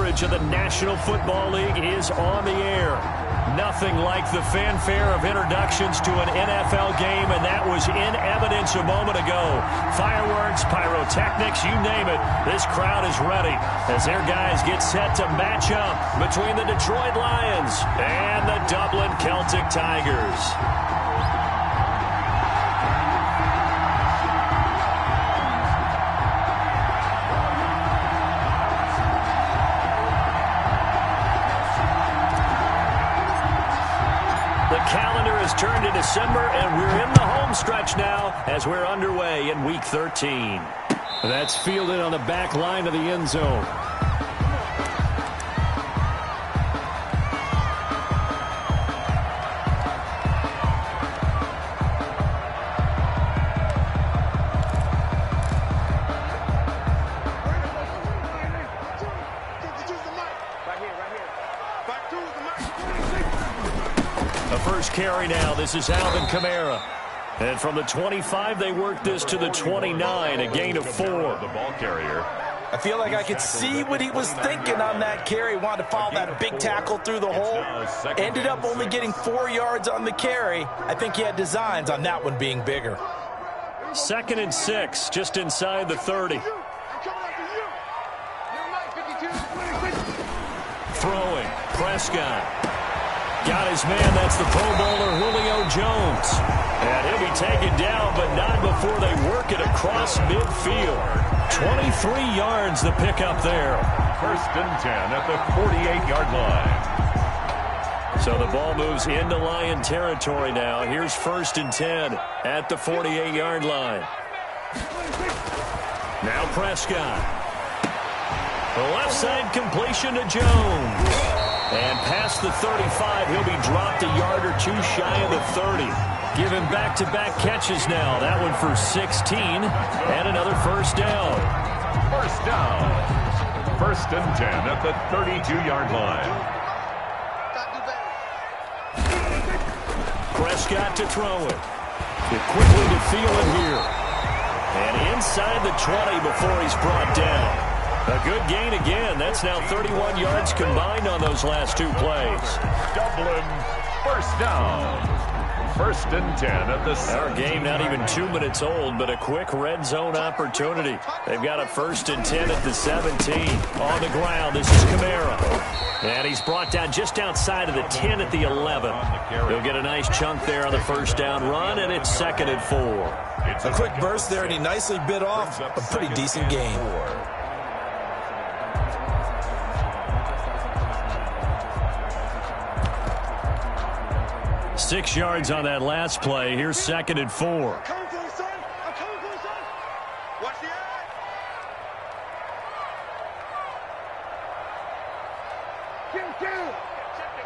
coverage of the National Football League is on the air. Nothing like the fanfare of introductions to an NFL game, and that was in evidence a moment ago. Fireworks, pyrotechnics, you name it. This crowd is ready as their guys get set to match up between the Detroit Lions and the Dublin Celtic Tigers. Calendar has turned to December, and we're in the home stretch now as we're underway in Week 13. That's fielded on the back line of the end zone. Carry now. This is Alvin Kamara. And from the 25, they work this to the 29, a gain of 4. The ball carrier. I feel like I could see what he was thinking on that carry. Wanted to follow that big tackle through the hole. Ended up only getting 4 yards on the carry. I think he had designs on that one being bigger. 2nd and 6, just inside the 30. Throwing, Prescott. Got his man, that's the Pro Bowler Julio Jones. And he'll be taken down, but not before they work it across midfield. 23 yards the pickup there. 1st and 10 at the 48-yard line. So the ball moves into Lion territory now. Here's 1st and 10 at the 48-yard line. Now Prescott. The left side completion to Jones. And past the 35, he'll be dropped a yard or two shy of the 30. Give him back-to-back catches now. That one for 16 and another 1st down. 1st down. 1st and 10 at the 32-yard line. Prescott to throw it. Get quickly to feel it here. And inside the 20 before he's brought down. A good gain again. That's now 31 yards combined on those last 2 plays. Dublin, 1st down. 1st and 10 at the Our game not even 2 minutes old, but a quick red zone opportunity. They've got a 1st and 10 at the 17. On the ground, this is Kamara. And he's brought down just outside of the 10 at the 11. He'll get a nice chunk there on the 1st down run, and it's 2nd and 4. A quick burst there, and he nicely bit off a pretty decent gain. 6 yards on that last play. Here's 2nd and 4. I'm coming for you, son. I'm coming for you, son. Watch the eye. Get down. Check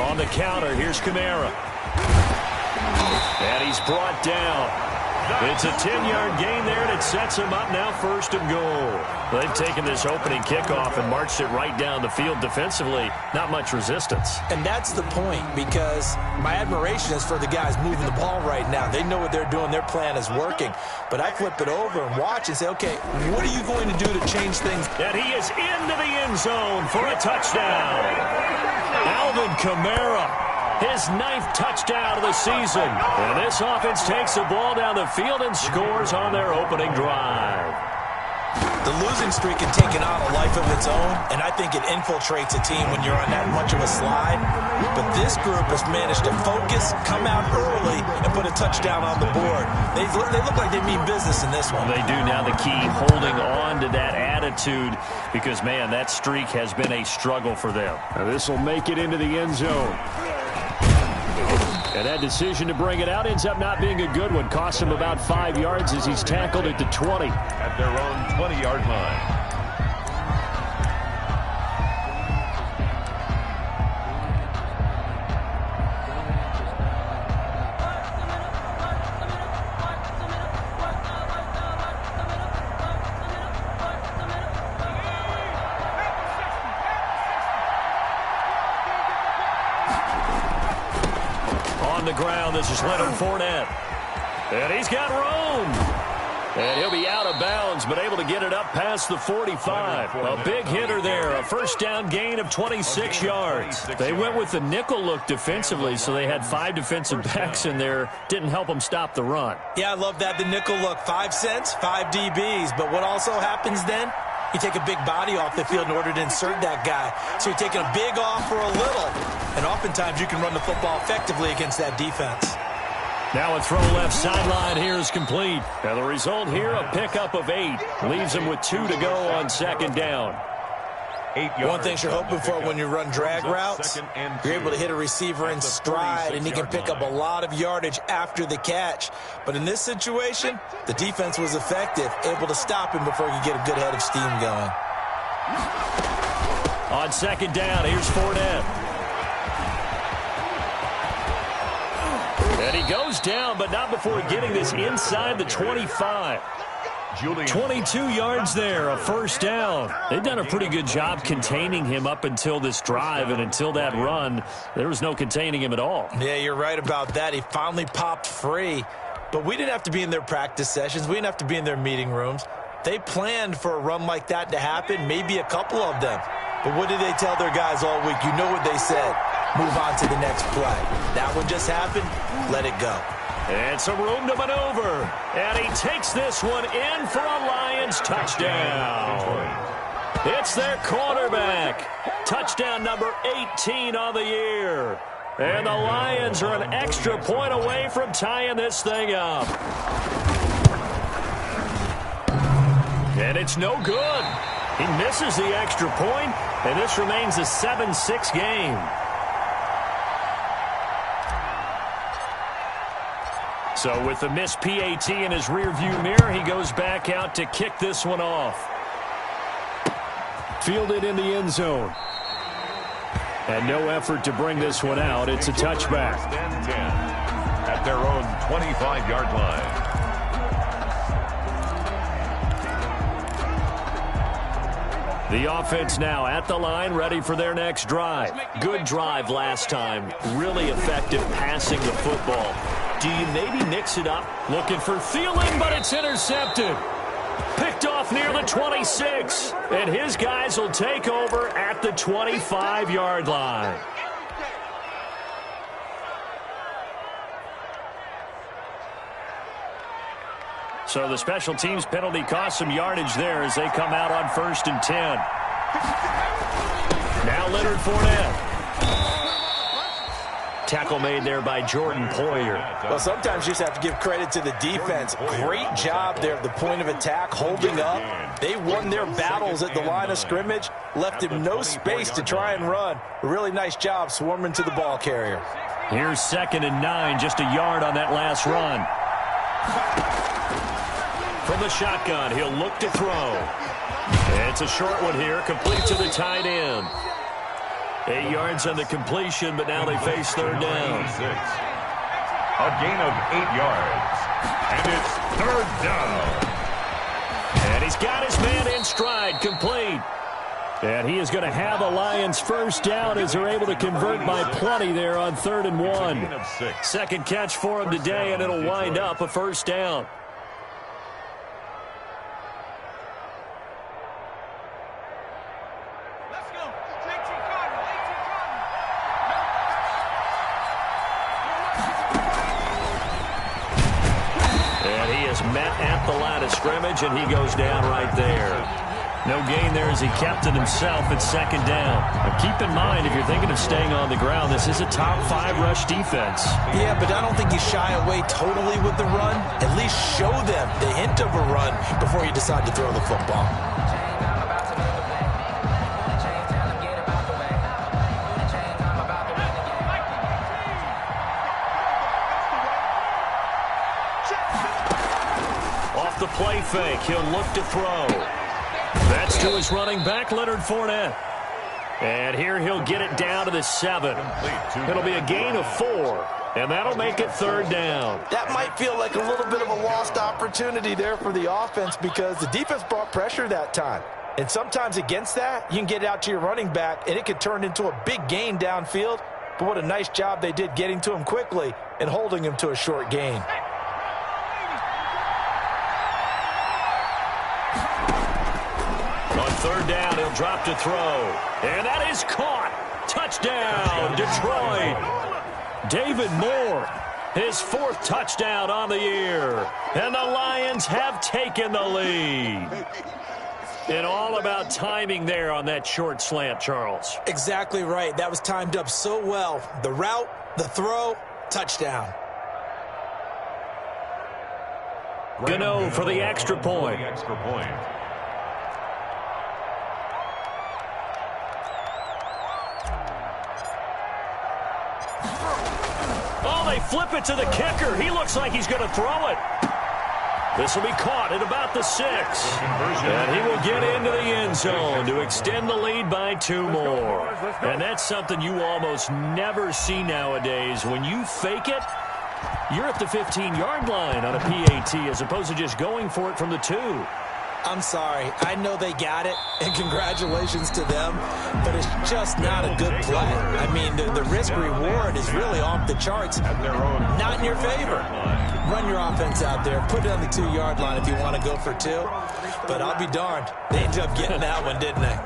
On the counter, here's Kamara. And he's brought down. It's a 10-yard gain there, and it sets him up now 1st and goal. They've taken this opening kickoff and marched it right down the field defensively. Not much resistance. And that's the point, because my admiration is for the guys moving the ball right now. They know what they're doing. Their plan is working. But I flip it over and watch and say, okay, what are you going to do to change things? And he is into the end zone for a touchdown. Alvin Kamara. His 9th touchdown of the season. And this offense takes the ball down the field and scores on their opening drive. The losing streak had taken on a life of its own, and I think it infiltrates a team when you're on that much of a slide. But this group has managed to focus, come out early, and put a touchdown on the board. They look like they mean business in this one. They do. Now the key, holding on to that attitude, because, man, that streak has been a struggle for them. Now this will make it into the end zone. And that decision to bring it out ends up not being a good one. Costs him about 5 yards as he's tackled at the 20. At their own 20-yard line. On the ground, this is Leonard Fournette. And he's got room. And he'll be out of bounds, but able to get it up past the 45. A big hitter there, a first down gain of 26 yards. They went with the nickel look defensively, so they had 5 defensive backs in there. Didn't help them stop the run. Yeah, I love that, the nickel look. 5 cents, 5 DBs. But what also happens then? You take a big body off the field in order to insert that guy. So you're taking a big off for a little. And oftentimes you can run the football effectively against that defense. Now a throw left sideline here is complete. Now the result here, a pickup of 8. Leaves him with 2 to go on second down. One thing you're hoping for when you run drag routes, you're able to hit a receiver in stride, and he can pick up a lot of yardage after the catch. But in this situation, the defense was effective, able to stop him before he could get a good head of steam going. On second down, here's Fournette. And he goes down, but not before getting this inside the 25. 22 yards there, a first down. They've done a pretty good job containing him up until this drive, and until that run, there was no containing him at all. Yeah, you're right about that. He finally popped free, but we didn't have to be in their practice sessions. We didn't have to be in their meeting rooms. They planned for a run like that to happen, maybe a couple of them. But what did they tell their guys all week? You know what they said. Move on to the next play. That one just happened. Let it go. And some room to maneuver. And he takes this one in for a Lions touchdown. It's their quarterback. Touchdown number 18 on the year. And the Lions are an extra point away from tying this thing up. And it's no good. He misses the extra point, and this remains a 7-6 game. So with the missed PAT in his rearview mirror, he goes back out to kick this one off. Fielded in the end zone. And no effort to bring this one out. It's a touchback. At their own 25-yard line. The offense now at the line, ready for their next drive. Good drive last time. Really effective passing the football. Do you maybe mix it up? Looking for Thielen, but it's intercepted. Picked off near the 26. And his guys will take over at the 25-yard line. So the special teams penalty cost some yardage there as they come out on 1st and 10. Now Leonard Fournette. Tackle made there by Jordan Poyer. Well, sometimes you just have to give credit to the defense. Great job there at the point of attack, holding up. They won their battles at the line of scrimmage, left him no space to try and run. A really nice job swarming to the ball carrier. Here's 2nd and 9, just a yard on that last run. From the shotgun, he'll look to throw. It's a short one here, complete to the tight end. 8 yards on the completion, but now they face 3rd down. A gain of 8 yards. And it's 3rd down. And he's got his man in stride, complete. And he is going to have a Lions first down as they're able to convert by plenty there on 3rd and 1. Second catch for him today, and it'll wind up a first down. Met at the line of scrimmage, and he goes down right there. No gain there as he kept it himself at 2nd down. Now keep in mind, if you're thinking of staying on the ground, this is a top 5 rush defense. Yeah, but I don't think you shy away totally with the run. At least show them the hint of a run before you decide to throw the football. The play fake. He'll look to throw. That's to his running back, Leonard Fournette. And here he'll get it down to the 7. It'll be a gain of 4, and that'll make it 3rd down. That might feel like a little bit of a lost opportunity there for the offense because the defense brought pressure that time. And sometimes against that, you can get it out to your running back, and it could turn into a big gain downfield. But what a nice job they did getting to him quickly and holding him to a short gain. Third down, he'll drop to throw. And that is caught. Touchdown, Detroit. David Moore, his 4th touchdown on the year. And the Lions have taken the lead. And all about timing there on that short slant, Charles. Exactly right. That was timed up so well. The route, the throw, touchdown. Gano for the extra point. Oh, they flip it to the kicker. He looks like he's going to throw it. This will be caught at about the 6. And he will get into the end zone to extend the lead by 2 more. And that's something you almost never see nowadays. When you fake it, you're at the 15-yard line on a PAT as opposed to just going for it from the 2. I'm sorry. I know they got it, and congratulations to them, but it's just not a good play. I mean, the risk-reward is really off the charts. Not in your favor. Run your offense out there. Put it on the 2-yard line if you want to go for 2. But I'll be darned. They ended up getting that one, didn't they?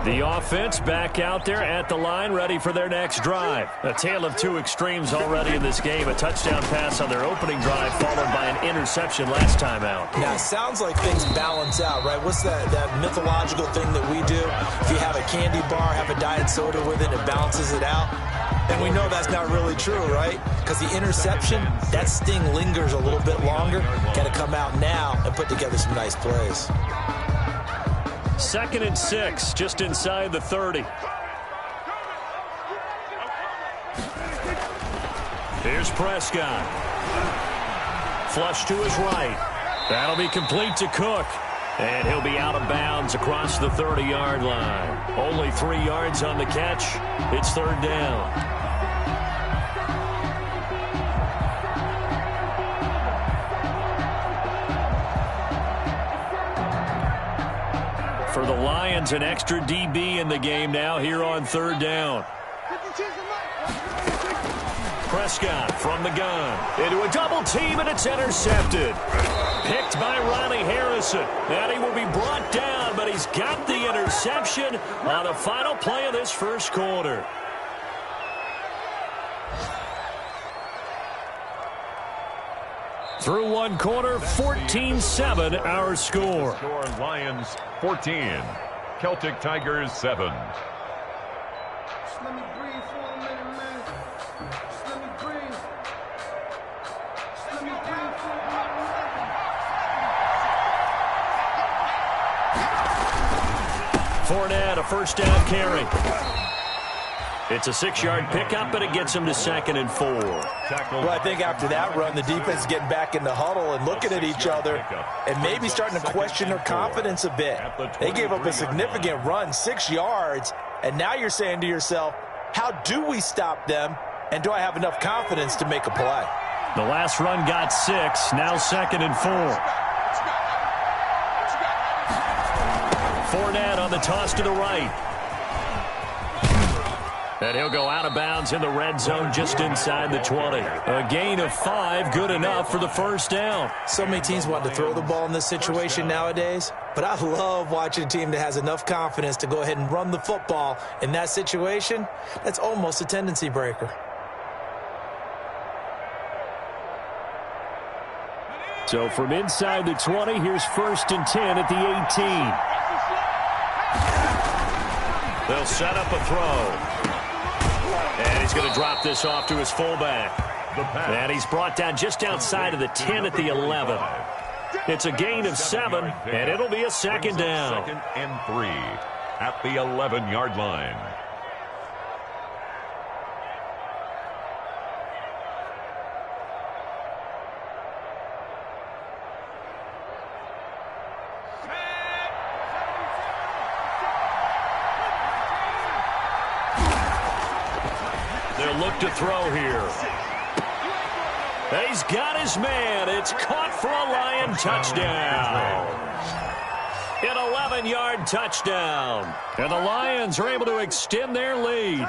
The offense back out there at the line, ready for their next drive. A tale of 2 extremes already in this game. A touchdown pass on their opening drive, followed by an interception last time out. Now, it sounds like things balance out, right? What's that mythological thing that we do? If you have a candy bar, have a diet soda with it, it balances it out. And we know that's not really true, right? Because the interception, that sting lingers a little bit longer. Got to come out now and put together some nice plays. 2nd and 6, just inside the 30. Here's Prescott. Flush to his right. That'll be complete to Cook. And he'll be out of bounds across the 30-yard line. Only 3 yards on the catch. It's 3rd down. For the Lions, an extra DB in the game now here on 3rd down. Prescott from the gun. Into a double team, and it's intercepted. Picked by Ronnie Harrison. And he will be brought down, but he's got the interception on the final play of this first quarter. Through 1 quarter, 14-7 our score. Lions 14, Celtic Tigers 7. Just let me breathe for a minute, man. Just let me breathe. Just let me breathe for a minute. Fournette, a first down carry. It's a 6-yard pickup, but it gets him to 2nd and 4. Well, I think after that run, the defense is getting back in the huddle and looking at each other and maybe starting to question their confidence a bit. They gave up a significant run, 6 yards, and now you're saying to yourself, how do we stop them, and do I have enough confidence to make a play? The last run got 6, now 2nd and 4. Fournette on the toss to the right. And he'll go out of bounds in the red zone just inside the 20. A gain of 5, good enough for the first down. So many teams want to throw the ball in this situation nowadays, but I love watching a team that has enough confidence to go ahead and run the football. In that situation, that's almost a tendency breaker. So from inside the 20, here's 1st and 10 at the 18. They'll set up a throw. And he's going to drop this off to his fullback. And he's brought down just outside of the 10 at the 11. It's a gain of 7, and it'll be a 2nd down. 2nd and 3 at the 11-yard line. They'll look to throw here. He's got his man. It's caught for a Lion touchdown. An 11-yard touchdown. And the Lions are able to extend their lead.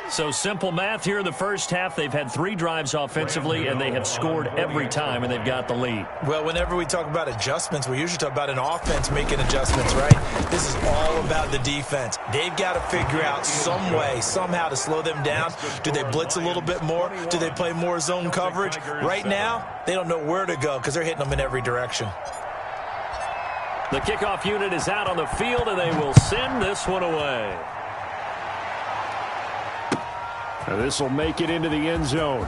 So simple math here in the first half. They've had 3 drives offensively, and they have scored every time, and they've got the lead. Well, whenever we talk about adjustments, we usually talk about an offense making adjustments, right? This is all about the defense. They've got to figure out some way, somehow to slow them down. Do they blitz a little bit more? Do they play more zone coverage? Right now, they don't know where to go because they're hitting them in every direction. The kickoff unit is out on the field, and they will send this one away. This will make it into the end zone.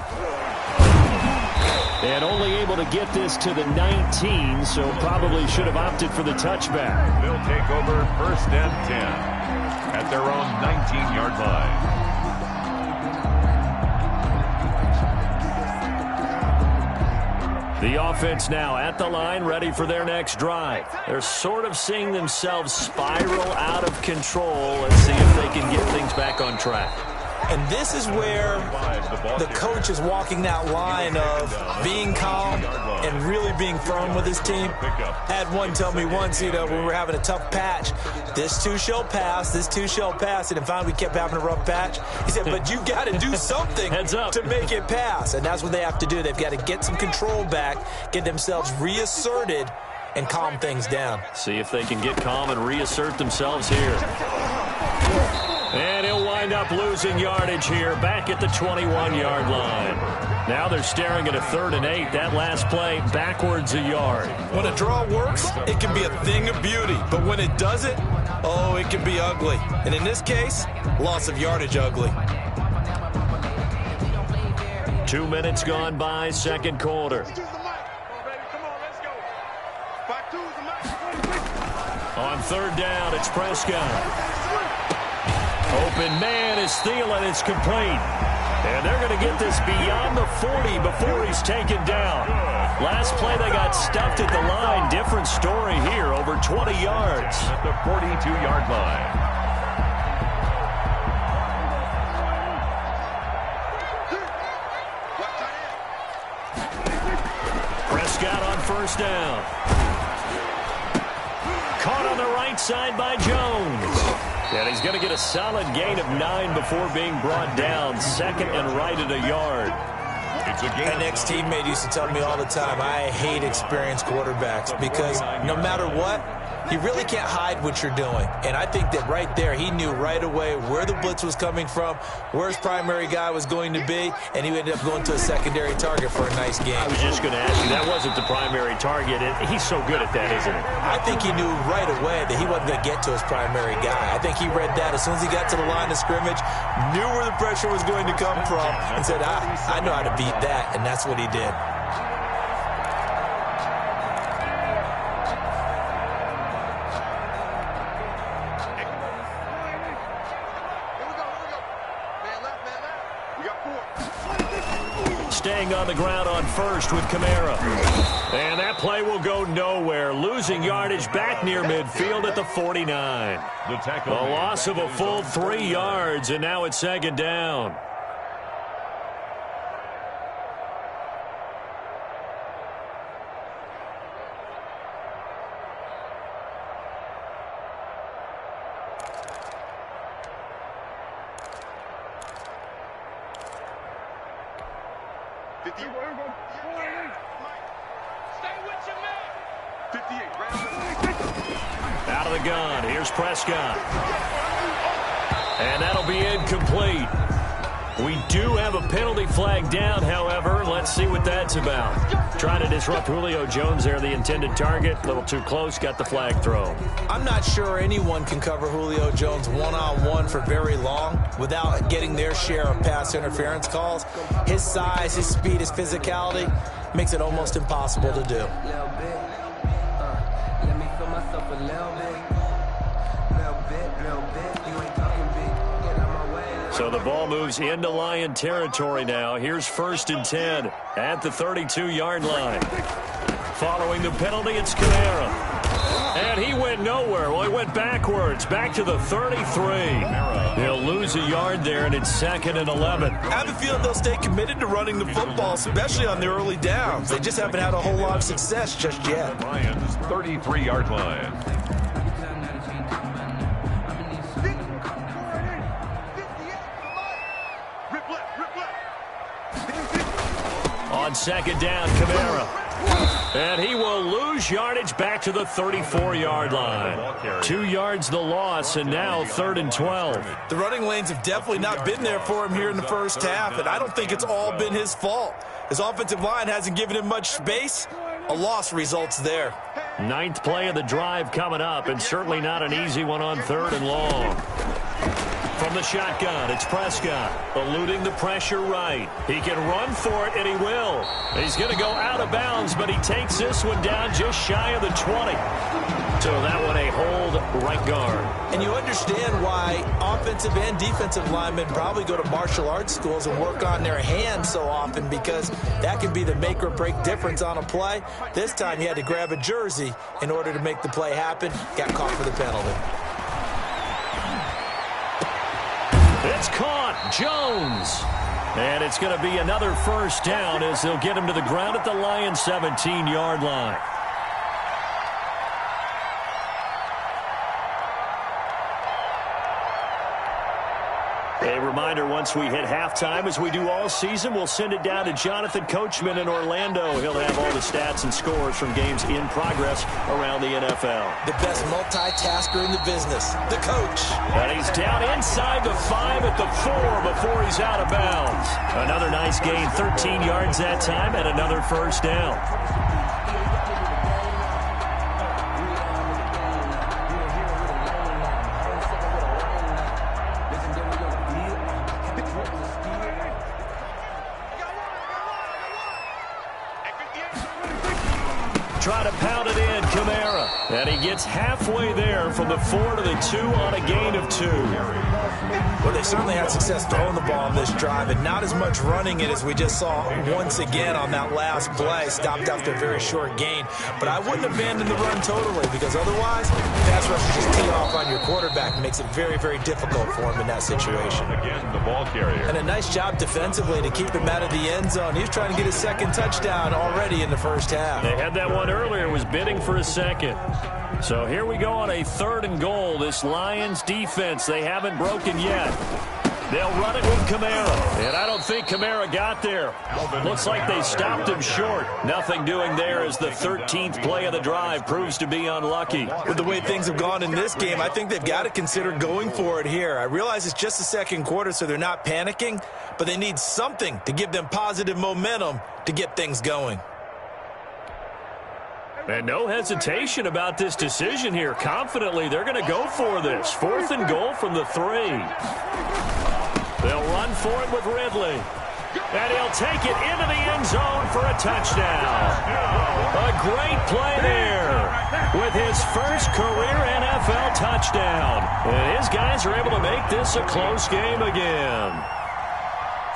And only able to get this to the 19, so probably should have opted for the touchback. They'll take over 1st and 10 at their own 19-yard line. The offense now at the line, ready for their next drive. They're sort of seeing themselves spiral out of control. Let's see if they can get things back on track. And this is where the coach is walking that line of being calm and really being firm with his team. Had one tell me once, when we were having a tough patch, this too shall pass, this too shall pass. And finally we kept having a rough patch. He said, but you got to do something to make it pass. And that's what they have to do. They've got to get some control back, get themselves reasserted, and calm things down. See if they can get calm and reassert themselves here. And he'll wind up losing yardage here back at the 21-yard line. Now they're staring at a 3rd and 8. That last play backwards a yard. When a draw works, it can be a thing of beauty. But when it doesn't, oh, it can be ugly. And in this case, loss of yardage ugly. 2 minutes gone by, 2nd quarter. On 3rd down, it's Prescott. Open man is Thielen. It's complete. And they're going to get this beyond the 40 before he's taken down. Last play they got stuffed at the line. Different story here, over 20 yards. At the 42-yard line. Prescott on 1st down. Caught on the right side by Jones. And he's going to get a solid gain of 9 before being brought down. 2nd and right at a yard. An ex-teammate used to tell me all the time, I hate experienced quarterbacks because no matter what, you really can't hide what you're doing. And I think that right there, he knew right away where the blitz was coming from, where his primary guy was going to be, and he ended up going to a secondary target for a nice game. I was just going to ask you, that wasn't the primary target. He's so good at that, isn't he? I think he knew right away that he wasn't going to get to his primary guy. I think he read that as soon as he got to the line of scrimmage, knew where the pressure was going to come from, and said, I know how to beat that, and that's what he did. Staying on the ground on 1st with Kamara. And that play will go nowhere. Losing yardage back near midfield at the 49. A loss of a full 3 yards, and now it's 2nd down. Out of the gun, here's Prescott. And that'll be incomplete. We do have a penalty flag down, however. Let's see what that's about. Trying to disrupt Julio Jones there, the intended target. A little too close, got the flag thrown. I'm not sure anyone can cover Julio Jones one-on-one for very long without getting their share of pass interference calls. His size, his speed, his physicality makes it almost impossible to do. So the ball moves into Lion territory now. Here's 1st and 10 at the 32-yard line. Following the penalty, it's Kamara. And he went nowhere. Well, he went backwards, back to the 33. He'll lose a yard there, and it's 2nd and 11. I have a feeling they'll stay committed to running the football, especially on their early downs. They just haven't had a whole lot of success just yet. Lions' 33-yard line. second down, Kamara. And he will lose yardage back to the 34-yard line. 2 yards the loss, and now 3rd and 12. The running lanes have definitely not been there for him here in the first half, and I don't think it's all been his fault. His offensive line hasn't given him much space. A loss results there. 9th play of the drive coming up, and certainly not an easy one on 3rd and long. From the shotgun, it's Prescott, eluding the pressure right. He can run for it, and he will. He's going to go out of bounds, but he takes this one down just shy of the 20. So that one a hold right guard. And you understand why offensive and defensive linemen probably go to martial arts schools and work on their hands so often, because that can be the make or break difference on a play. This time he had to grab a jersey in order to make the play happen. Got caught for the penalty. It's caught, Jones. And it's going to be another first down as they'll get him to the ground at the Lions' 17-yard line. A reminder, once we hit halftime, as we do all season, we'll send it down to Jonathan Coachman in Orlando. He'll have all the stats and scores from games in progress around the NFL. The best multitasker in the business, the coach. And he's down inside the 5 at the 4 before he's out of bounds. Another nice gain, 13 yards that time, and another first down. Try to pound it in, Kamara. And he gets halfway there from the 4 to the 2 on a gain of 2. Well, they certainly had success throwing the ball on this drive, and not as much running it as we just saw once again on that last play. Stopped after a very short gain. But I wouldn't abandon the run totally, because otherwise, pass rush just tee off on your quarterback and makes it very, very difficult for him in that situation. Again, the ball carrier. And a nice job defensively to keep him out of the end zone. He was trying to get his second touchdown already in the first half. They had that one earlier, was bidding for a second. So here we go on a 3rd and goal. This Lions defense, they haven't broken yet. They'll run it with Kamara. And I don't think Kamara got there. Looks like they stopped him short. Nothing doing there as the 13th play of the drive proves to be unlucky. With the way things have gone in this game, I think they've got to consider going for it here. I realize it's just the second quarter, so they're not panicking, but they need something to give them positive momentum to get things going. And no hesitation about this decision here. Confidently, they're going to go for this. 4th and goal from the 3. They'll run for it with Ridley. And he'll take it into the end zone for a touchdown. A great play there with his first career NFL touchdown. And his guys are able to make this a close game again.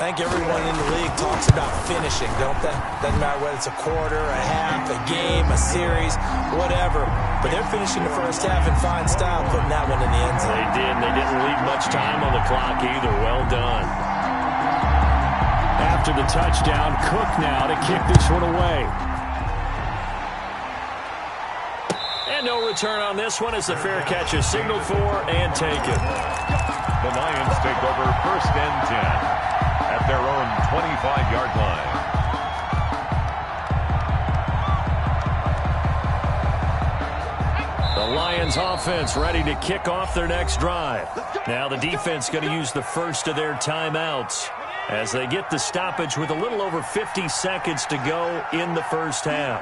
I think everyone in the league talks about finishing, don't they? Doesn't matter whether it's a quarter, a half, a game, a series, whatever. But they're finishing the first half in fine style, putting that one in the end zone. They did, and they didn't leave much time on the clock either. Well done. After the touchdown, Cook now to kick this one away. And no return on this one as the fair catch is signaled for and taken. The Lions take over 1st and 10. At their own 25-yard line. The Lions offense ready to kick off their next drive. Now the defense going to use the first of their timeouts as they get the stoppage with a little over 50 seconds to go in the first half.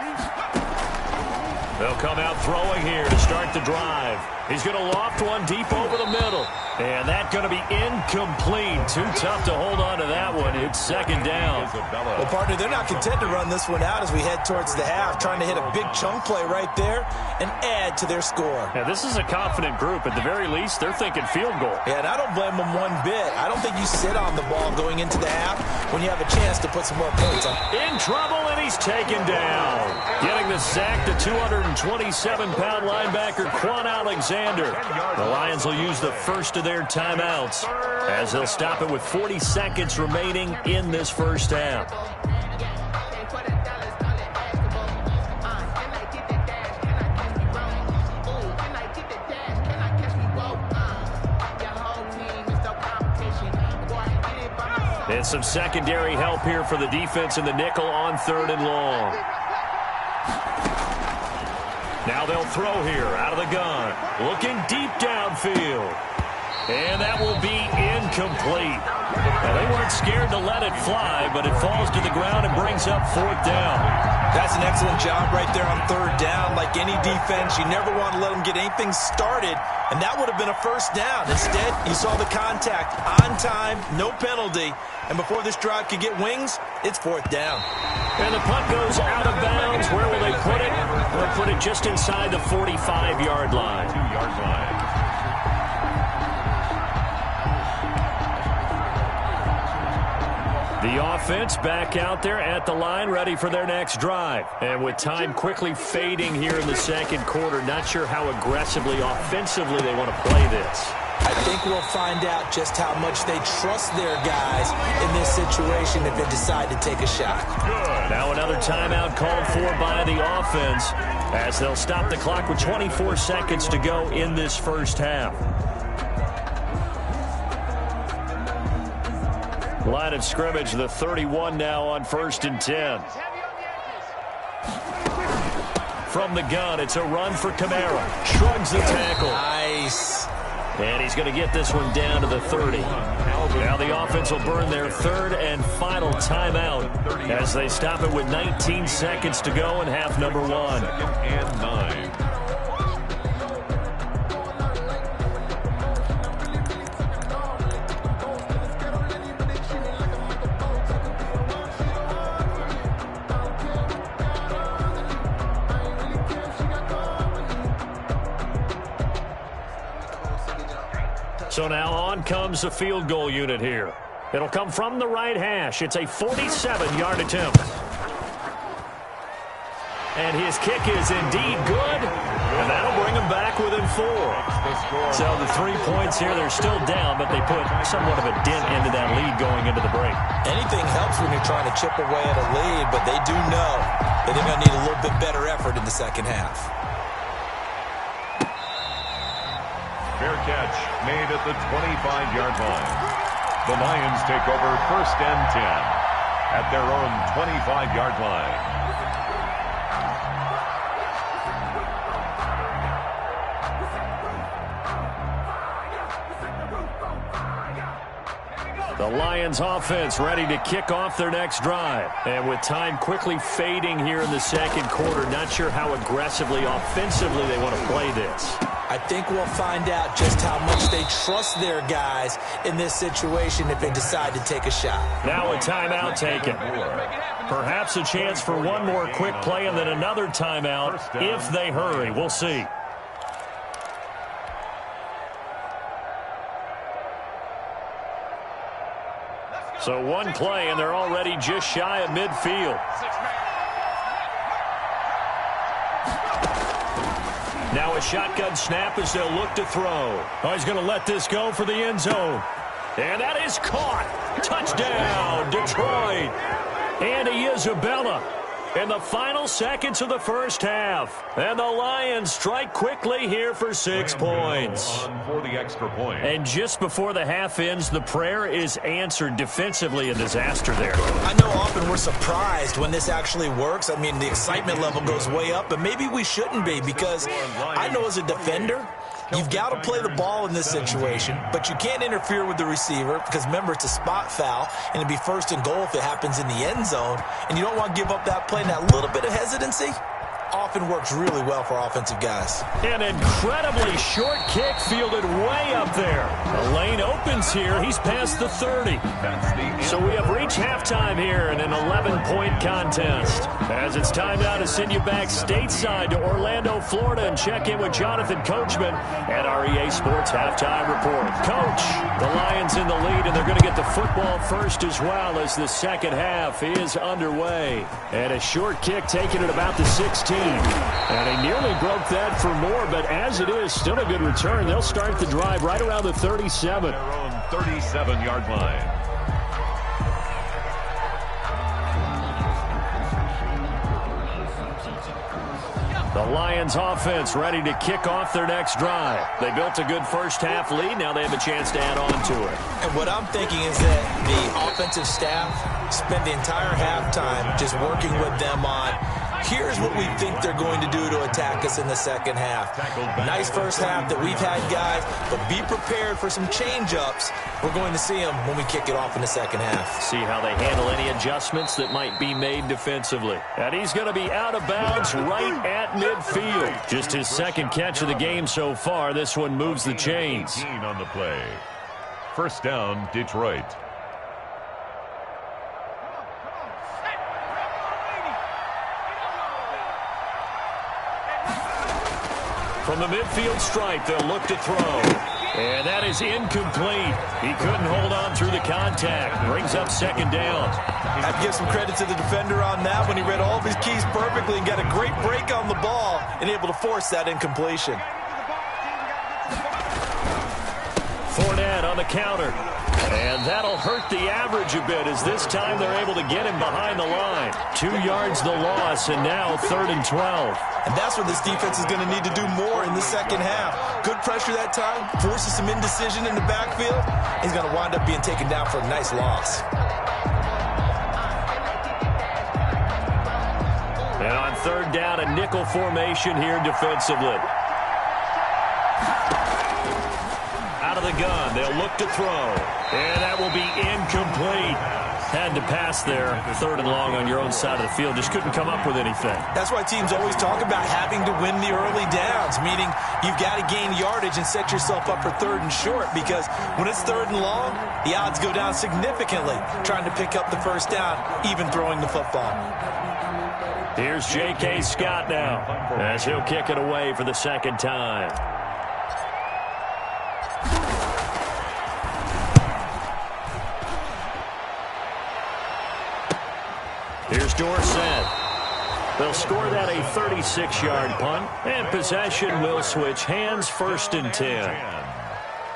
They'll come out throwing here to start the drive. He's going to loft one deep over the middle. And that's going to be incomplete. Too tough to hold on to that one. It's 2nd down. Well, partner, they're not content to run this one out as we head towards the half, trying to hit a big chunk play right there and add to their score. Yeah, this is a confident group. At the very least, they're thinking field goal. Yeah, and I don't blame them one bit. I don't think you sit on the ball going into the half when you have a chance to put some more points on. In trouble, and he's taken down. Getting the sack, the 227-pound linebacker, Quan Alexander. The Lions will use the first of their timeouts as they'll stop it with 40 seconds remaining in this first half. And some secondary help here for the defense in the nickel on 3rd and long. Now they'll throw here out of the gun. Looking deep downfield. And that will be incomplete. Now, they weren't scared to let it fly, but it falls to the ground and brings up 4th down. That's an excellent job right there on 3rd down. Like any defense, you never want to let them get anything started, and that would have been a 1st down. Instead, you saw the contact on time, no penalty, and before this drive could get wings, it's 4th down. And the punt goes out of bounds. Where will they put it? They'll put it just inside the 45-yard line. 2-yard line. The offense back out there at the line, ready for their next drive. And with time quickly fading here in the 2nd quarter, not sure how aggressively, offensively they want to play this. I think we'll find out just how much they trust their guys in this situation if they decide to take a shot. Good. Now another timeout called for by the offense as they'll stop the clock with 24 seconds to go in this 1st half. Line of scrimmage, the 31 now on 1st and 10. From the gun, it's a run for Kamara. Shrugs the tackle. Nice. And he's going to get this one down to the 30. Now the offense will burn their 3rd and final timeout as they stop it with 19 seconds to go in half number 1. 2nd and 9. So now on comes the field goal unit here. It'll come from the right hash. It's a 47-yard attempt. And his kick is indeed good. And that'll bring him back within 4. So the 3 points here, they're still down, but they put somewhat of a dent into that lead going into the break. Anything helps when you're trying to chip away at a lead, but they do know that they're going to need a little bit better effort in the 2nd half. Fair catch made at the 25-yard line. The Lions take over 1st and 10 at their own 25-yard line. The Lions offense ready to kick off their next drive. And with time quickly fading here in the 2nd quarter, not sure how aggressively, offensively they want to play this. I think we'll find out just how much they trust their guys in this situation if they decide to take a shot. Now a timeout taken. Perhaps a chance for one more quick play and then another timeout if they hurry. We'll see. So one play and they're already just shy of midfield. Now a shotgun snap as they'll look to throw. Oh, he's going to let this go for the end zone. And that is caught. Touchdown, Detroit. Andy Isabella in the final seconds of the 1st half. And the Lions strike quickly here for 6 points. For the extra point. And just before the half ends, the prayer is answered. Defensively, a disaster there. I know often we're surprised when this actually works. I mean, the excitement level goes way up, but maybe we shouldn't be because I know as a defender, you've got to play the ball in this situation, but you can't interfere with the receiver because, remember, it's a spot foul, and it'd be 1st and goal if it happens in the end zone, and you don't want to give up that play. And that little bit of hesitancy often works really well for offensive guys. An incredibly short kick fielded way up there. The lane opens here. He's past the 30. So we have reached halftime here in an 11-point contest. As it's time now to send you back stateside to Orlando, Florida, and check in with Jonathan Coachman at our EA Sports Halftime Report. Coach, the Lions in the lead, and they're going to get the football first as well as the 2nd half is underway. And a short kick taken at about the 16. And he nearly broke that for more, but as it is, still a good return. They'll start the drive right around the 37. Their own 37-yard line. The Lions offense ready to kick off their next drive. They built a good first-half lead. Now they have a chance to add on to it. And what I'm thinking is that the offensive staff spent the entire halftime just working with them on, here's what we think they're going to do to attack us in the second half. Nice first half that we've had, guys, but be prepared for some change-ups. We're going to see them when we kick it off in the second half. See how they handle any adjustments that might be made defensively. And he's going to be out of bounds right at midfield. Just his second catch of the game so far. This one moves the chains. 18 on the play. First down, Detroit. From the midfield stripe, they'll look to throw. And that is incomplete. He couldn't hold on through the contact. Brings up second down. I have to give some credit to the defender on that when he read all of his keys perfectly and got a great break on the ball and able to force that incompletion. Fournette on the counter. And that'll hurt the average a bit as this time they're able to get him behind the line. 2 yards the loss, and now 3rd and 12. And that's what this defense is going to need to do more in the second half. Good pressure that time, forces some indecision in the backfield. He's going to wind up being taken down for a nice loss. And on 3rd down, a nickel formation here defensively. Out of the gun, they'll look to throw. And that will be incomplete. Had to pass there. 3rd and long on your own side of the field. Just couldn't come up with anything. That's why teams always talk about having to win the early downs, meaning you've got to gain yardage and set yourself up for 3rd and short, because when it's 3rd and long, the odds go down significantly trying to pick up the first down, even throwing the football. Here's J.K. Scott now as he'll kick it away for the second time. Here's Dorsett. They'll score that a 36-yard punt, and possession will switch hands. 1st and 10.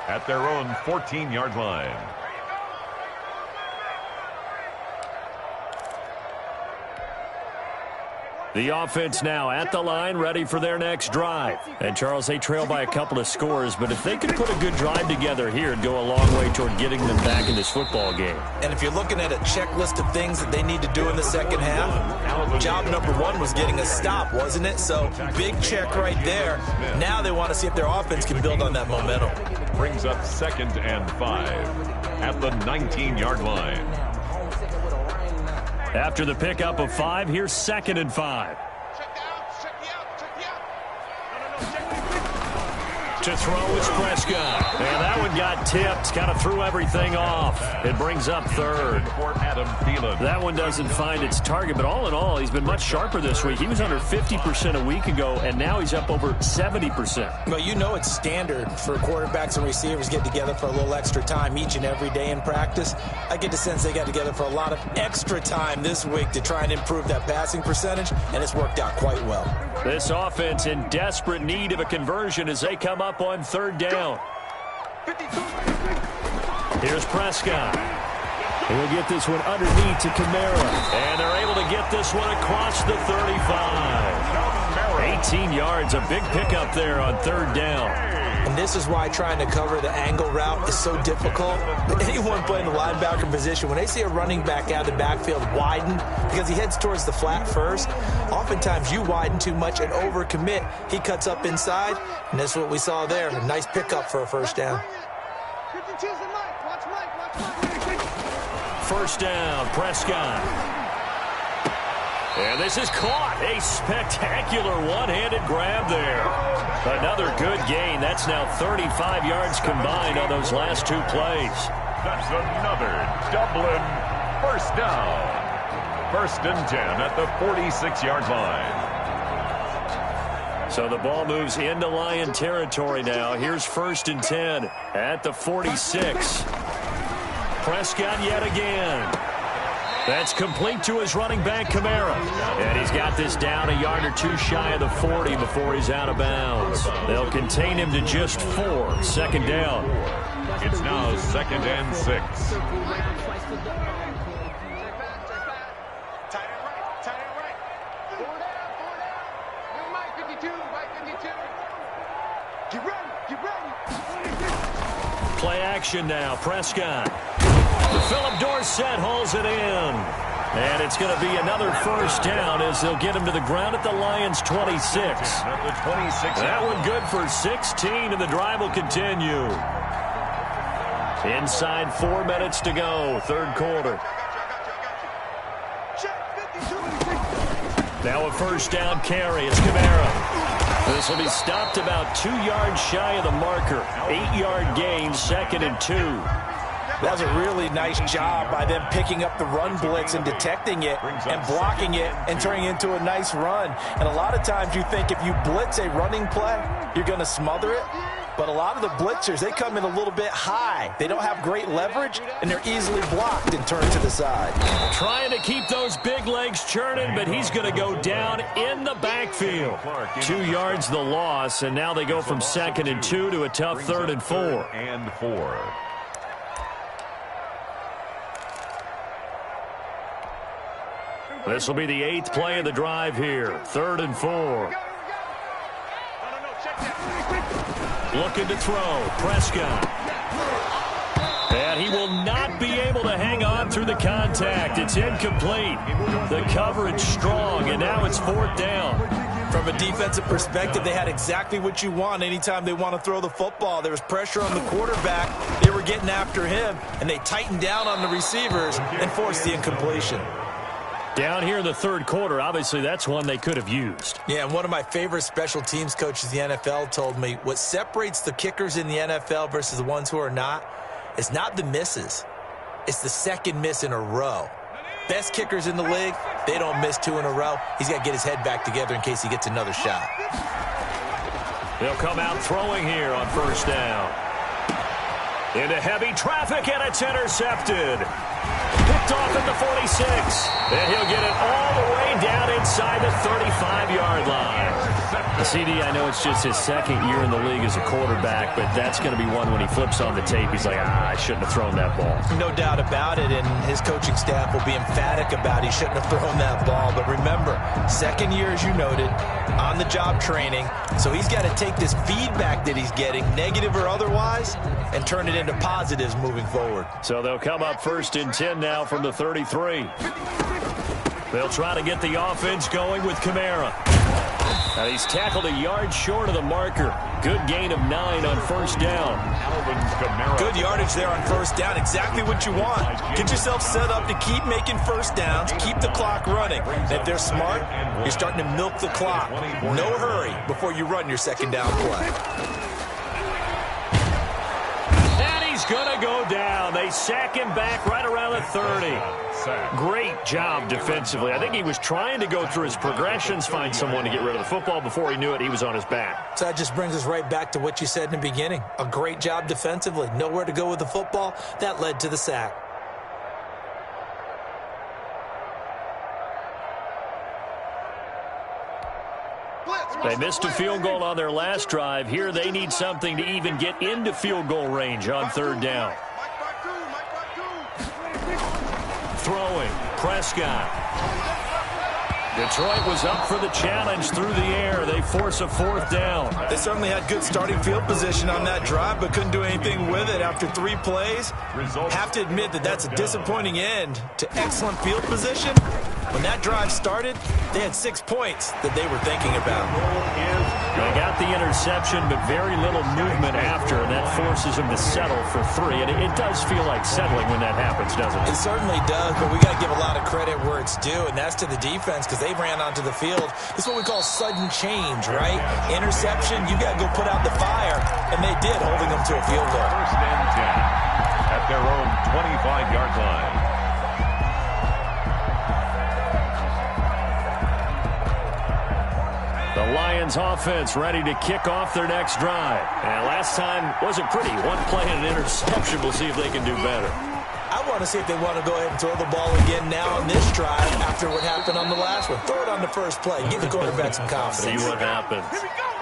At their own 14-yard line. The offense now at the line, ready for their next drive. And, Charles, they trail by a couple of scores, but if they could put a good drive together here, it'd go a long way toward getting them back in this football game. And if you're looking at a checklist of things that they need to do in the second half, job number 1 was getting a stop, wasn't it? So, big check right there. Now they want to see if their offense can build on that momentum. Brings up 2nd and 5 at the 19-yard line. After the pickup of 5, here's 2nd and 5. To throw is Prescott. And that one got tipped. Kind of threw everything off. It brings up 3rd. That one doesn't find its target, but all in all, he's been much sharper this week. He was under 50% a week ago, and now he's up over 70%. Well, you know it's standard for quarterbacks and receivers get together for a little extra time each and every day in practice. I get the sense they got together for a lot of extra time this week to try and improve that passing percentage, and it's worked out quite well. This offense in desperate need of a conversion as they come up on 3rd down. Here's Prescott. He'll get this one underneath to Kamara. And they're able to get this one across the 35. 18 yards, a big pickup there on 3rd down. And this is why trying to cover the angle route is so difficult. Anyone playing the linebacker position, when they see a running back out of the backfield widen, because he heads towards the flat first, oftentimes you widen too much and overcommit. He cuts up inside, and that's what we saw there. A nice pickup for a first down. 1st down, Prescott. And this is caught. A spectacular one-handed grab there. Another good gain. That's now 35 yards combined on those last 2 plays. That's another Dublin first down. 1st and 10 at the 46-yard line. So the ball moves into Lion territory now. Here's 1st and 10 at the 46. Prescott yet again. That's complete to his running back, Kamara. And he's got this down a yard or 2 shy of the 40 before he's out of bounds. They'll contain him to just 4. 2nd down. It's now 2nd and 6. Play action now. Prescott. Philip Dorsett hauls it in. And it's going to be another first down as they'll get him to the ground at the Lions' 26. That one good for 16, and the drive will continue. Inside 4 minutes to go, third quarter. Now a first down carry. It's Kamara. This will be stopped about 2 yards shy of the marker. 8-yard gain, 2nd and 2. That was a really nice job by them picking up the run blitz and detecting it and blocking it and turning it into a nice run. And a lot of times you think if you blitz a running play, you're going to smother it. But a lot of the blitzers, they come in a little bit high. They don't have great leverage, and they're easily blocked and turned to the side. Trying to keep those big legs churning, but he's going to go down in the backfield. 2 yards the loss, and now they go from 2nd and 2 to a tough 3rd and 4. This will be the 8th play of the drive here. 3rd and 4. Looking to throw. Prescott. And he will not be able to hang on through the contact. It's incomplete. The coverage strong, and now it's 4th down. From a defensive perspective, they had exactly what you want anytime they want to throw the football. There was pressure on the quarterback. They were getting after him, and they tightened down on the receivers and forced the incompletion. Down here in the third quarter, obviously that's one they could have used. Yeah, and one of my favorite special teams coaches in the NFL told me what separates the kickers in the NFL versus the ones who are not is not the misses. It's the second miss in a row. Best kickers in the league, they don't miss 2 in a row. He's got to get his head back together in case he gets another shot. They'll come out throwing here on first down. Into heavy traffic, and it's intercepted. Picked off at the 46. And he'll get it all the way down inside the 35-yard line. CD, I know it's just his 2nd year in the league as a quarterback, but that's going to be one when he flips on the tape. He's like, I shouldn't have thrown that ball. No doubt about it, and his coaching staff will be emphatic about he shouldn't have thrown that ball. But remember, 2nd year, as you noted, on-the-job training. So he's got to take this feedback that he's getting, negative or otherwise, and turn it into positives moving forward. So they'll come up 1st and 10 now from the 33. They'll try to get the offense going with Kamara. Now he's tackled a yard short of the marker. Good gain of 9 on first down. Good yardage there on first down. Exactly what you want. Get yourself set up to keep making first downs, keep the clock running. And if they're smart, you're starting to milk the clock. No hurry before you run your 2nd down play. He's going to go down. They sack him back right around the 30. Great job defensively. I think he was trying to go through his progressions, find someone to get rid of the football. Before he knew it, he was on his back. So that just brings us right back to what you said in the beginning. A great job defensively. Nowhere to go with the football. That led to the sack. They missed a field goal on their last drive. Here they need something to even get into field goal range on 3rd down. Throwing, Prescott. Detroit was up for the challenge through the air. They force a 4th down. They certainly had good starting field position on that drive, but couldn't do anything with it after 3 plays. Have to admit that that's a disappointing end to excellent field position. When that drive started, they had 6 points that they were thinking about. They got the interception, but very little movement after, and that forces them to settle for 3. And it does feel like settling when that happens, doesn't it? It certainly does, but we got to give a lot of credit where it's due, and that's to the defense because they ran onto the field. This is what we call sudden change, right? Interception, you got to go put out the fire, and they did, holding them to a field goal. 1st and 10 at their own 25-yard line. The Lions offense ready to kick off their next drive. And last time wasn't pretty. 1 play and an interception. We'll see if they can do better. I want to see if they want to go ahead and throw the ball again now on this drive after what happened on the last one. Throw it on the first play. Give the quarterback some confidence. See what happens.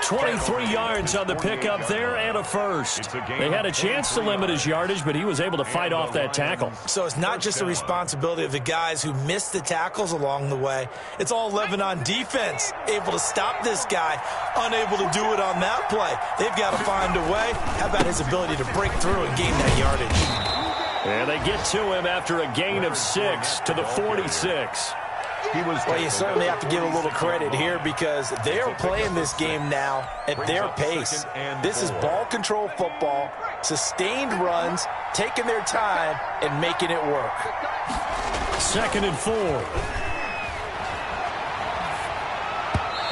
23 yards on the pickup there and a first. They had a chance to limit his yardage, but he was able to fight off that tackle. So it's not just the responsibility of the guys who missed the tackles along the way. It's all 11 on defense, able to stop this guy, unable to do it on that play. They've got to find a way. How about his ability to break through and gain that yardage? And they get to him after a gain of 6 to the 46. Well, you certainly have to give a little credit here because they are playing this game now at their pace. This is ball control football, sustained runs, taking their time, and making it work. 2nd and 4.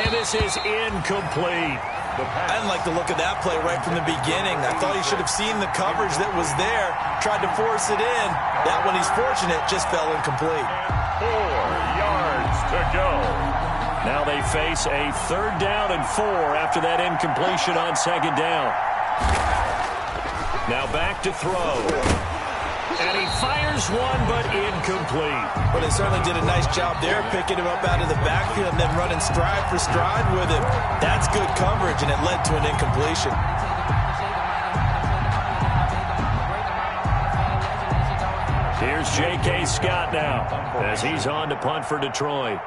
And this is incomplete. I didn't like the look of that play right from the beginning. I thought he should have seen the coverage that was there, tried to force it in. That one, he's fortunate, just fell incomplete. 4 yards to go. Now they face a 3rd down and 4 after that incompletion on 2nd down. Now back to throw. And he fires one, but incomplete. Well, they certainly did a nice job there, picking him up out of the backfield and then running stride for stride with him. That's good coverage, and it led to an incompletion. Here's J.K. Scott now as he's on to punt for Detroit.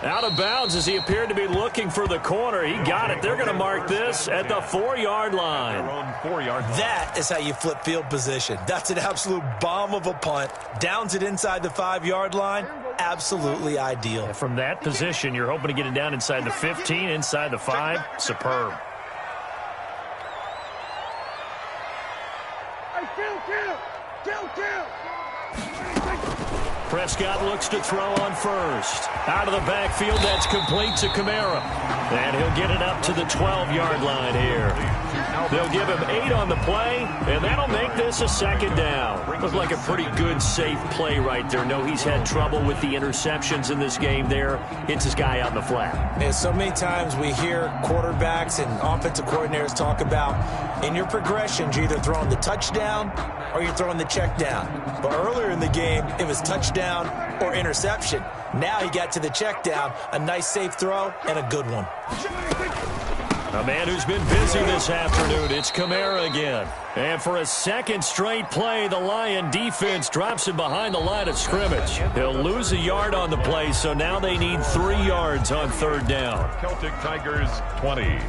Out of bounds as he appeared to be looking for the corner. He got it. They're going to mark this at the 4-yard line. That is how you flip field position. That's an absolute bomb of a punt. Downs it inside the 5-yard line. Absolutely ideal. From that position, you're hoping to get it down inside the 15, inside the 5. Superb. Prescott looks to throw on first. Out of the backfield, that's complete to Kamara. And he'll get it up to the 12-yard line here. They'll give him 8 on the play, and that'll make this a 2nd down. Looked like a pretty good, safe play right there. No, he's had trouble with the interceptions in this game there. Hits his guy out in the flat. Yeah, so many times we hear quarterbacks and offensive coordinators talk about in your progressions, you're either throwing the touchdown or you're throwing the check down. But earlier in the game, it was touchdown or interception. Now he got to the check down, a nice safe throw, and a good one. A man who's been busy this afternoon, it's Kamara again. And for a 2nd straight play, the Lion defense drops him behind the line of scrimmage. He'll lose a yard on the play, so now they need 3 yards on 3rd down. Celtic Tigers 20.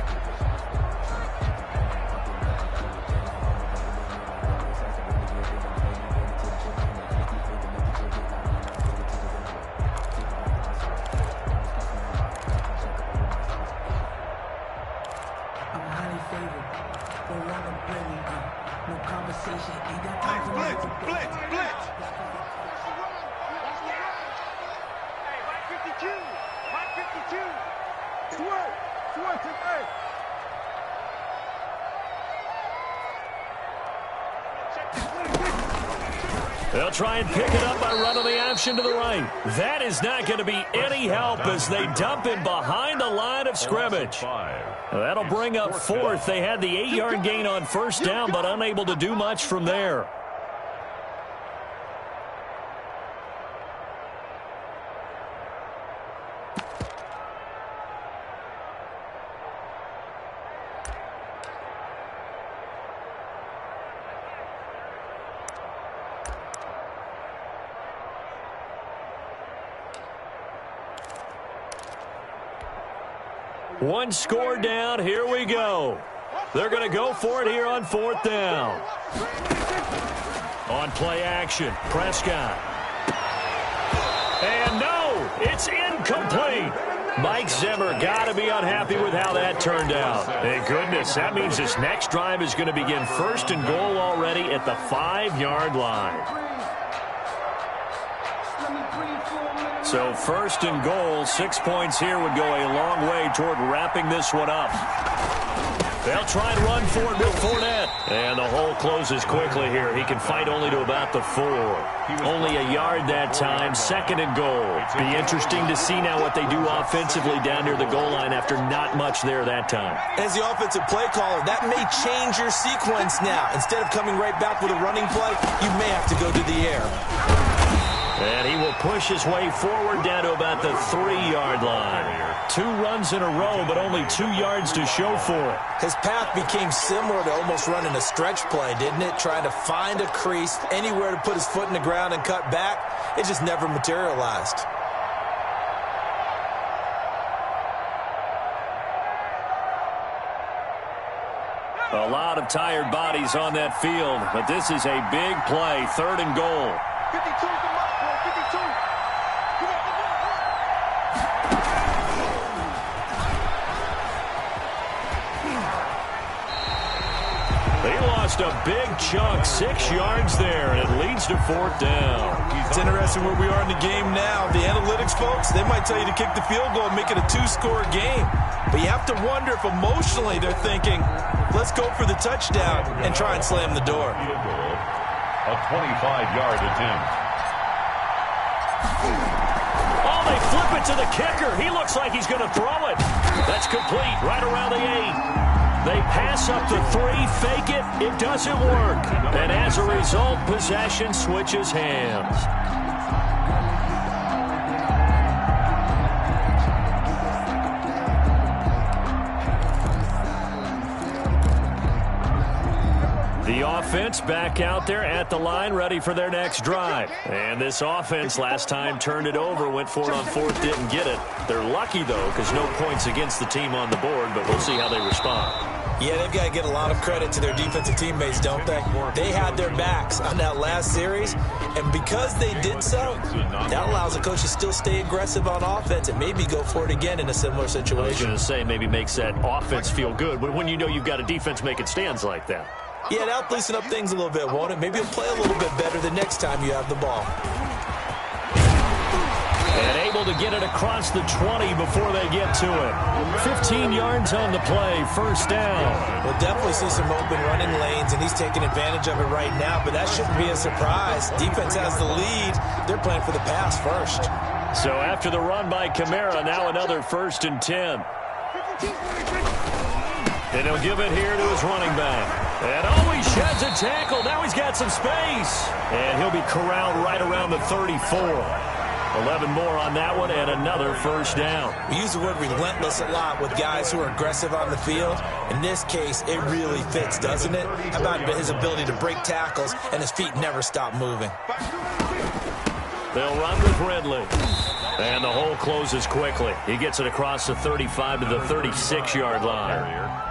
They'll try and pick it up by running the option to the right. That is not going to be any help as they dump him behind the line of scrimmage. That'll bring up 4th. They had the 8-yard gain on 1st down, but unable to do much from there. One score down. Here we go. They're going to go for it here on 4th down. On play action, Prescott. And no, it's incomplete. Mike Zimmer got to be unhappy with how that turned out. Thank goodness, that means this next drive is going to begin 1st and goal already at the 5-yard line. So 1st and goal, 6 points here would go a long way toward wrapping this one up. They'll try and run for it with Fournette. And the hole closes quickly here. He can fight only to about the 4. Only a yard that time, 2nd and goal. Be interesting to see now what they do offensively down near the goal line after not much there that time. As the offensive play caller, that may change your sequence now. Instead of coming right back with a running play, you may have to go to the air. And he will push his way forward down to about the 3-yard line. 2 runs in a row, but only 2 yards to show for it. His path became similar to almost running a stretch play, didn't it? Trying to find a crease, anywhere to put his foot in the ground and cut back. It just never materialized. A lot of tired bodies on that field, but this is a big play, 3rd and goal. 52 is the mark, bro. 52. They lost a big chunk, 6 yards there, and it leads to 4th down. It's interesting where we are in the game now. The analytics folks, they might tell you to kick the field goal and make it a 2-score game. But you have to wonder if emotionally they're thinking, let's go for the touchdown and try and slam the door. A 25-yard attempt. Oh, they flip it to the kicker. He looks like he's going to throw it. That's complete, right around the 8. They pass up the 3, fake it. It doesn't work. And as a result, possession switches hands. The offense back out there at the line, ready for their next drive. And this offense last time turned it over, went for it on 4th, didn't get it. They're lucky, though, because no points against the team on the board, but we'll see how they respond. Yeah, they've got to get a lot of credit to their defensive teammates, don't they? They had their backs on that last series, and because they did so, that allows the coach to still stay aggressive on offense and maybe go for it again in a similar situation. I was going to say maybe makes that offense feel good, but when you know you've got a defense making stands like that. Yeah, that'll loosen up things a little bit, won't it? Maybe he'll play a little bit better the next time you have the ball. And able to get it across the 20 before they get to it. 15 yards on the play, 1st down. We'll definitely see some open running lanes, and he's taking advantage of it right now, but that shouldn't be a surprise. Defense has the lead. They're playing for the pass first. So after the run by Kamara, now another 1st and 10. And he'll give it here to his running back. And oh, he sheds a tackle. Now he's got some space. And he'll be corralled right around the 34. 11 more on that one and another 1st down. We use the word relentless a lot with guys who are aggressive on the field. In this case, it really fits, doesn't it? How about his ability to break tackles and his feet never stop moving? They'll run with Ridley. And the hole closes quickly. He gets it across the 35 to the 36-yard line.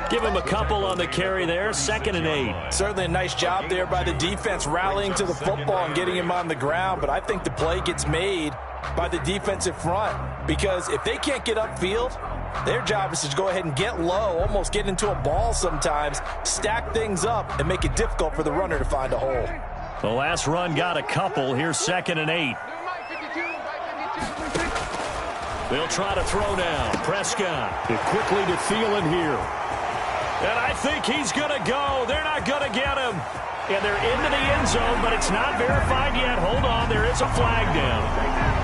Give him a couple on the carry there, 2nd and 8. Certainly a nice job there by the defense rallying to the football and getting him on the ground, but I think the play gets made by the defensive front because if they can't get upfield, their job is to go ahead and get low, almost get into a ball sometimes, stack things up, and make it difficult for the runner to find a hole. The last run got a couple. Here's 2nd and 8. They'll try to throw down. Prescott quickly to Thielen here. And I think he's going to go. They're not going to get him. And they're into the end zone, but it's not verified yet. Hold on, there is a flag down.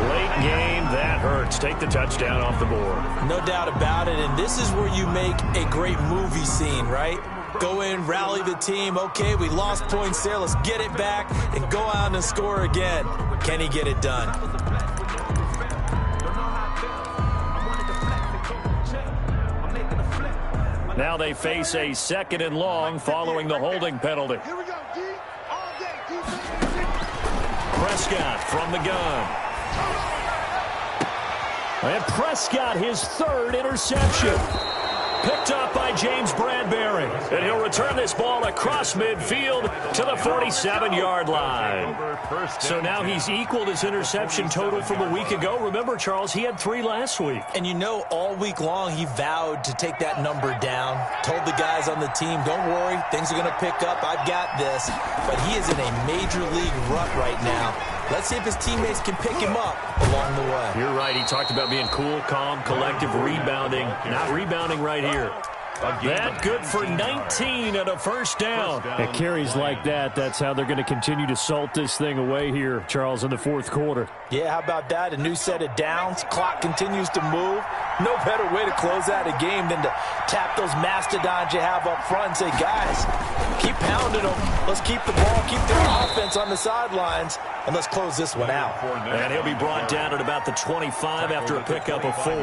Late game, that hurts. Take the touchdown off the board. No doubt about it, and this is where you make a great movie scene, right? Go in, rally the team. Okay, we lost points there. Let's get it back and go out and score again. Can he get it done? Now they face a 2nd and long following the holding penalty. Prescott from the gun. And Prescott, his 3rd interception. Picked up by James Bradbury. And he'll return this ball across midfield to the 47-yard line. So now he's equaled his interception total from a week ago. Remember, Charles, he had 3 last week. And you know, all week long he vowed to take that number down. Told the guys on the team, don't worry, things are going to pick up. I've got this. But he is in a major league rut right now. Let's see if his teammates can pick him up along the way. You're right. He talked about being cool, calm, collective, rebounding. Not rebounding right here. That good for 19 and a first down. At carries like that, that's how they're going to continue to salt this thing away here, Charles, in the fourth quarter. Yeah, how about that? A new set of downs. Clock continues to move. No better way to close out a game than to tap those mastodons you have up front and say, guys, keep pounding them. Let's keep the ball, keep their offense on the sidelines, and let's close this one out. And he'll be brought down at about the 25 after a pickup of 4.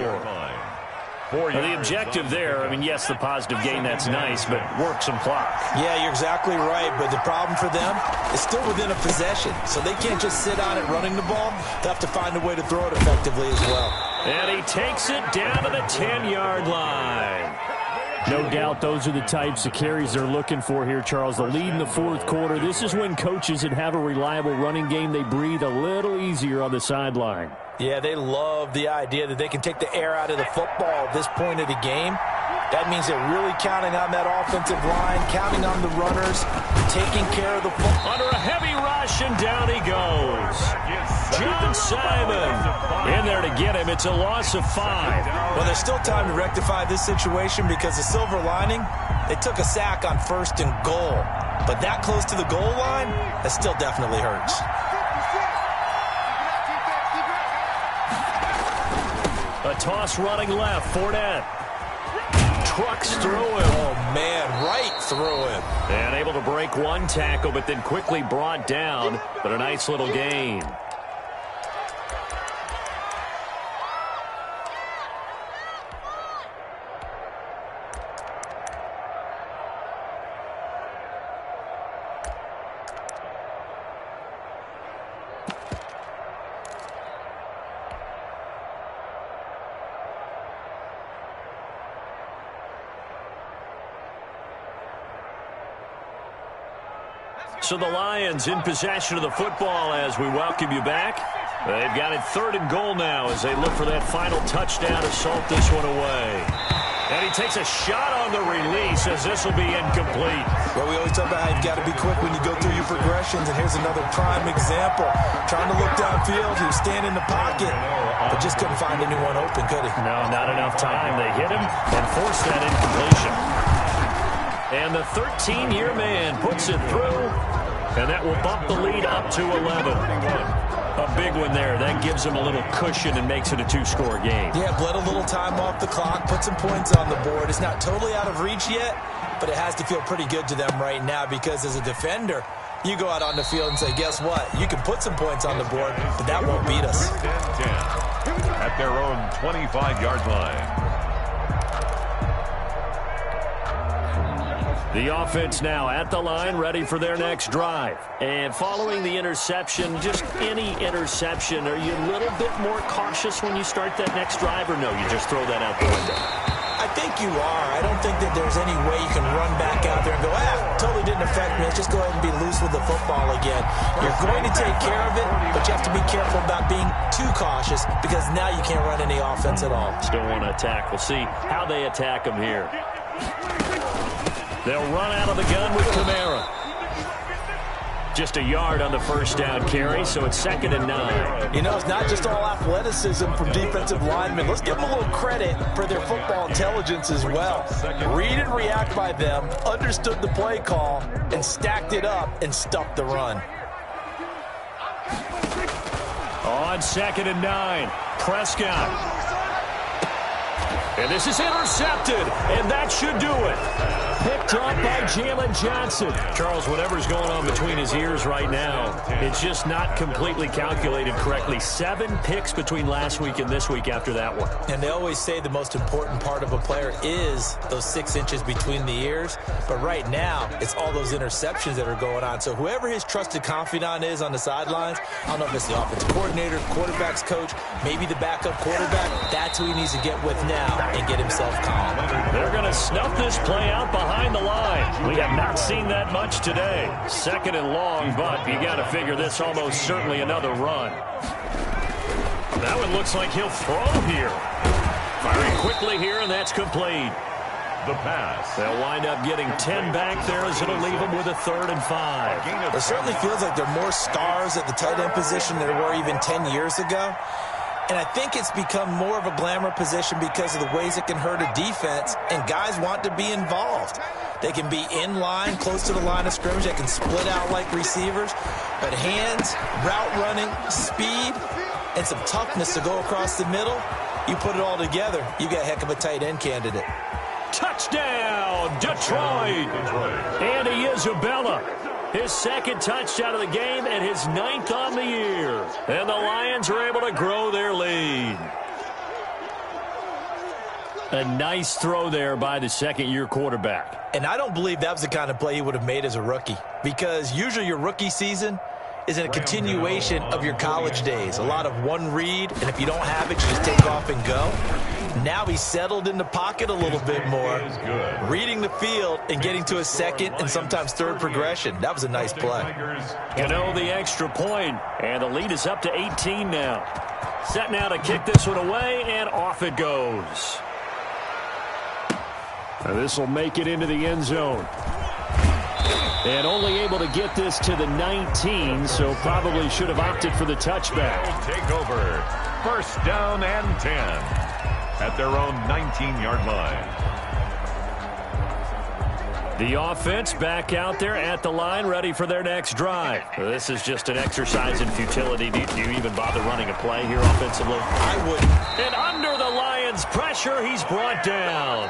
The objective there, I mean, yes, the positive gain, that's nice, but work some clock. Yeah, you're exactly right, but the problem for them is still within a possession, so they can't just sit on it running the ball. They'll have to find a way to throw it effectively as well. And he takes it down to the 10-yard line. No doubt those are the types of carries they're looking for here, Charles. The lead in the fourth quarter. This is when coaches that have a reliable running game, they breathe a little easier on the sideline. Yeah, they love the idea that they can take the air out of the football at this point of the game. That means they're really counting on that offensive line, counting on the runners, taking care of the football. Under a heavy rush, and down he goes. John Simon in there to get him. It's a loss of 5. Well, there's still time to rectify this situation because the silver lining, they took a sack on 1st and goal. But that close to the goal line, that still definitely hurts. A toss running left. Fournette trucks through him. Oh, man, right through him. And able to break one tackle, but then quickly brought down. But a nice little gain. So the Lions in possession of the football as we welcome you back. They've got it 3rd and goal now as they look for that final touchdown to salt this one away. And he takes a shot on the release as this will be incomplete. Well, we always talk about how you've got to be quick when you go through your progressions, and here's another prime example. Trying to look downfield, he was standing in the pocket, but just couldn't find anyone open, could he? No, not enough time. They hit him and forced that incompletion. And the 13-year man puts it through, and that will bump the lead up to 11. A big one there. That gives them a little cushion and makes it a 2-score game. Yeah, bled a little time off the clock, put some points on the board. It's not totally out of reach yet, but it has to feel pretty good to them right now because as a defender, you go out on the field and say, guess what? You can put some points on the board, but that won't beat us. 10 at their own 25-yard line. The offense now at the line, ready for their next drive. And following the interception, just any interception, are you a little bit more cautious when you start that next drive, or no, you just throw that out the window? I think you are. I don't think that there's any way you can run back out there and go, totally didn't affect me. Let's just go ahead and be loose with the football again. You're going to take care of it, but you have to be careful about being too cautious because now you can't run any offense at all. Still want to attack. We'll see how they attack them here. They'll run out of the gun with Kamara. Just a yard on the first down carry, so it's 2nd and 9. You know, it's not just all athleticism from defensive linemen. Let's give them a little credit for their football intelligence as well. Read and react by them, understood the play call, and stacked it up and stuffed the run. On 2nd and 9, Prescott. And this is intercepted, and that should do it. Picked up by Jalen Johnson. Charles, whatever's going on between his ears right now, it's just not completely calculated correctly. 7 picks between last week and this week after that one. And they always say the most important part of a player is those 6 inches between the ears. But right now, it's all those interceptions that are going on. So whoever his trusted confidant is on the sidelines, I don't know if it's the offensive coordinator, quarterback's coach, maybe the backup quarterback, that's who he needs to get with now and get himself calm. They're going to snuff this play out behind the line. We have not seen that much today. 2nd and long, but you got to figure this almost certainly another run. That one looks like he'll throw here. Firing quickly here, and that's complete. The pass. They'll wind up getting 10 back there as it'll leave them with a 3rd and 5. It certainly feels like there are more stars at the tight end position than there were even 10 years ago. And I think it's become more of a glamour position because of the ways it can hurt a defense, and guys want to be involved. They can be in line, close to the line of scrimmage. They can split out like receivers. But hands, route running, speed, and some toughness to go across the middle, you put it all together, you got a heck of a tight end candidate. Touchdown, Detroit! Andy Isabella. His second touchdown of the game and his 9th on the year. And the Lions are able to grow their lead. A nice throw there by the second-year quarterback. And I don't believe that was the kind of play he would have made as a rookie, because usually your rookie season is in a continuation of your college days. A lot of one read, and if you don't have it, you just take off and go. Now he's settled in the pocket a little bit more, reading the field and getting to a second and sometimes third progression. That was a nice play. The extra point, and the lead is up to 18 now. Set now to kick this one away, and off it goes. This will make it into the end zone. And only able to get this to the 19, so probably should have opted for the touchback. Take over. First down and 10 at their own 19-yard line. The offense back out there at the line, ready for their next drive. This is just an exercise in futility. Do you even bother running a play here offensively? I wouldn't. And under the Lions' pressure, he's brought down.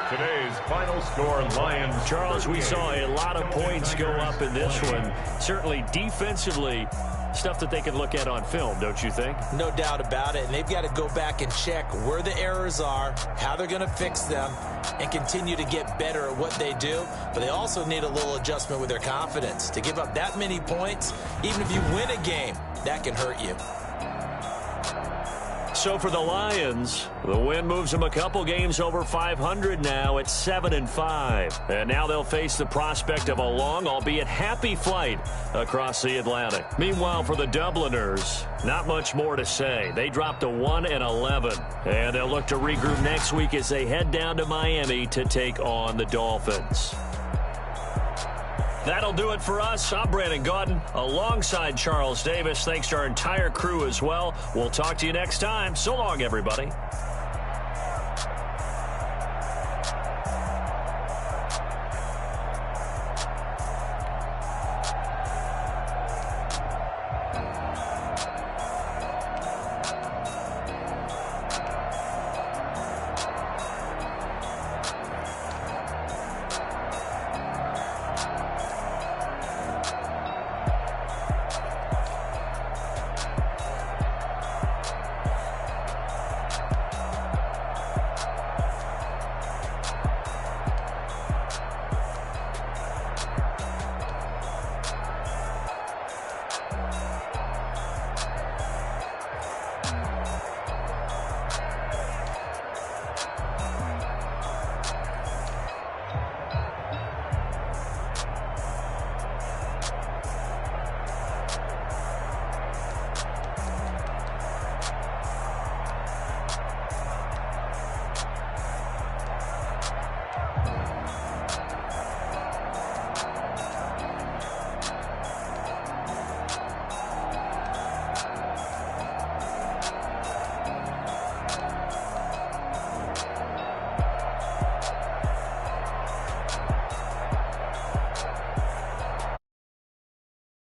Today's final score, Lions. Charles, we saw a lot of points go up in this one. Certainly defensively, stuff that they can look at on film, don't you think? No doubt about it. And they've got to go back and check where the errors are, how they're going to fix them, and continue to get better at what they do. But they also need a little adjustment with their confidence. To give up that many points, even if you win a game, that can hurt you. So for the Lions, the win moves them a couple games over 500 now at 7-5. And now they'll face the prospect of a long, albeit happy flight across the Atlantic. Meanwhile, for the Dubliners, not much more to say. They dropped to 1-11. And they'll look to regroup next week as they head down to Miami to take on the Dolphins. That'll do it for us. I'm Brandon Gaudin alongside Charles Davis. Thanks to our entire crew as well. We'll talk to you next time. So long, everybody.